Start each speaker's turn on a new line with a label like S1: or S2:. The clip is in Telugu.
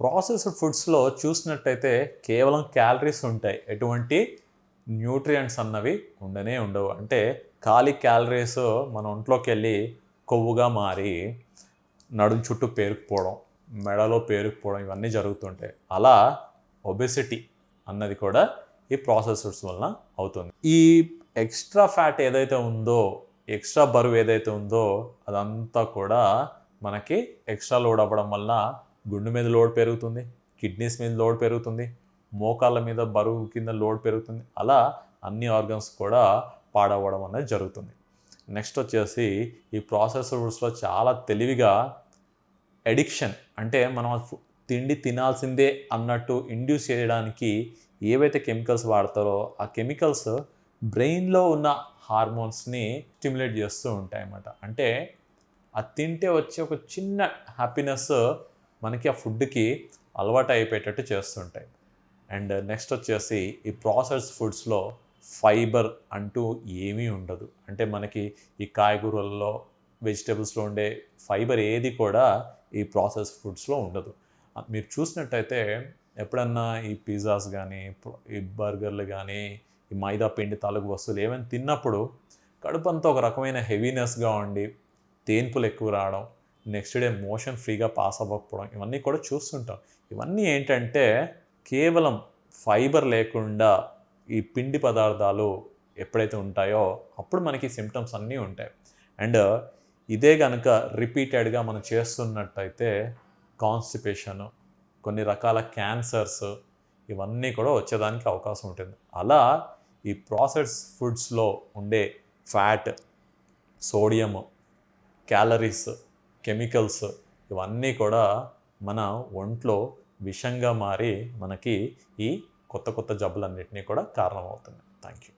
S1: ప్రాసెస్డ్ ఫుడ్స్లో చూసినట్టయితే కేవలం క్యాలరీస్ ఉంటాయి, ఎటువంటి న్యూట్రియంట్స్ అన్నవి ఉండనే ఉండవు. అంటే ఖాళీ క్యాలరీస్ మన ఒంట్లోకి వెళ్ళి కొవ్వుగా మారి నడుం చుట్టూ పేరుకుపోవడం, మెడలో పేరుకుపోవడం ఇవన్నీ జరుగుతుంటాయి. అలా ఒబెసిటీ అన్నది కూడా ఈ ప్రాసెస్డ్ ఫుడ్స్ వలన అవుతుంది. ఈ ఎక్స్ట్రా ఫ్యాట్ ఏదైతే ఉందో, ఎక్స్ట్రా బరువు ఏదైతే ఉందో అదంతా కూడా మనకి ఎక్స్ట్రా లోడ్ అవ్వడం వల్ల గుండె మీద లోడ్ పెరుగుతుంది, కిడ్నీస్ మీద లోడ్ పెరుగుతుంది, మోకాళ్ళ మీద బరువు కింద లోడ్ పెరుగుతుంది. అలా అన్ని ఆర్గన్స్ కూడా పాడవడం అనేది జరుగుతుంది. నెక్స్ట్ వచ్చేసి ఈ ప్రాసెస్డ్ ఫుడ్స్లో చాలా తెలివిగా ఎడిక్షన్, అంటే మనం తిండి తినాల్సిందే అన్నట్టు ఇండ్యూస్ చేయడానికి ఏవైతే కెమికల్స్ వాడతారో ఆ కెమికల్స్ బ్రెయిన్లో ఉన్న హార్మోన్స్ని స్టిమ్యులేట్ చేస్తూ ఉంటాయి అన్నమాట. అంటే అది తింటే వచ్చే ఒక చిన్న హ్యాపీనెస్ మనకి ఆ ఫుడ్కి అలవాటు అయిపోయేటట్టు చేస్తుంటాయి. అండ్ నెక్స్ట్ వచ్చేసి ఈ ప్రాసెస్డ్ ఫుడ్స్లో ఫైబర్ అంటూ ఏమీ ఉండదు. అంటే మనకి ఈ కాయగూరల్లో, వెజిటేబుల్స్లో ఉండే ఫైబర్ ఏది కూడా ఈ ప్రాసెస్డ్ ఫుడ్స్లో ఉండదు. మీరు చూసినట్టయితే ఎప్పుడన్నా ఈ పిజ్జాస్ కానీ, ఈ బర్గర్లు కానీ, ఈ మైదా పిండి తాలూకు వస్తువులు ఏమైనా తిన్నప్పుడు కడుపు అంతా ఒక రకమైన హెవీనెస్గా ఉండి తేన్పులు ఎక్కువ రావడం, నెక్స్ట్ డే మోషన్ ఫ్రీగా పాస్ అవ్వకపోవడం ఇవన్నీ కూడా చూస్తుంటాం. ఇవన్నీ ఏంటంటే కేవలం ఫైబర్ లేకుండా ఈ పిండి పదార్థాలు ఎప్పుడైతే ఉంటాయో అప్పుడు మనకి సిమ్టమ్స్ అన్నీ ఉంటాయి. అండ్ ఇదే కనుక రిపీటెడ్గా మనం చేస్తున్నట్టయితే కాన్స్టిపేషన్, కొన్ని రకాల క్యాన్సర్స్ ఇవన్నీ కూడా వచ్చేదానికి అవకాశం ఉంటుంది. అలా ఈ ప్రాసెస్డ్ ఫుడ్స్లో ఉండే ఫ్యాట్, సోడియం, క్యాలరీస్, కెమికల్స్ ఇవన్నీ కూడా మన ఒంట్లో విషంగా మారి మనకి ఈ కొత్త కొత్త జబ్బులన్నింటినీ కూడా కారణమవుతుంది. Thank you.